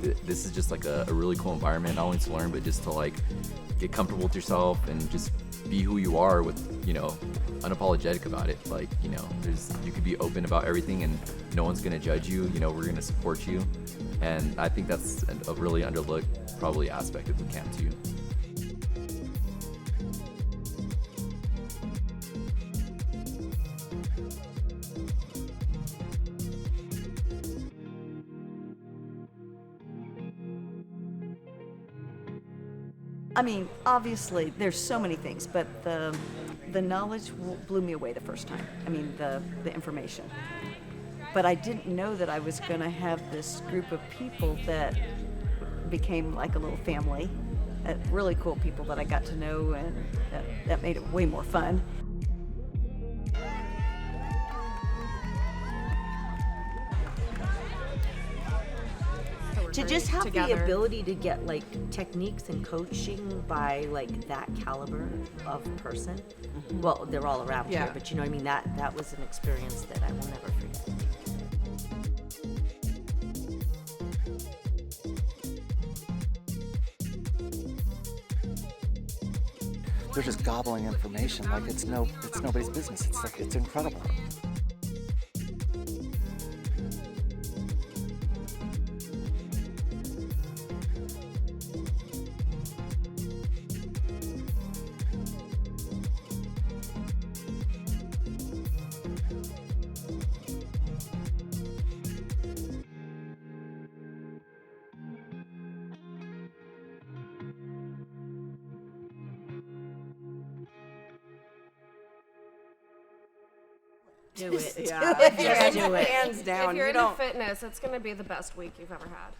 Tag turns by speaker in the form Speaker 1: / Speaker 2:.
Speaker 1: this is just like a really cool environment, not only to learn, but just to like get comfortable with yourself and just be who you are with, unapologetic about it. Like, you could be open about everything and no one's gonna judge you. We're gonna support you. And I think that's a really underlooked probably aspect of the camp too.
Speaker 2: I mean, obviously, there's so many things, but the knowledge blew me away the first time. I mean, the information. But I didn't know that I was going to have this group of people that became like a little family. Really cool people that I got to know, and that made it way more fun.
Speaker 3: To just have the ability to get like techniques and coaching by like that caliber of person. Mm-hmm. Well, they're all around here, but you know what I mean? That was an experience that I will never forget.
Speaker 4: They're just gobbling information like it's nobody's business. It's incredible.
Speaker 5: Do it.
Speaker 3: Just do it.
Speaker 5: Hands down. If you're into fitness, it's going to be the best week you've ever had.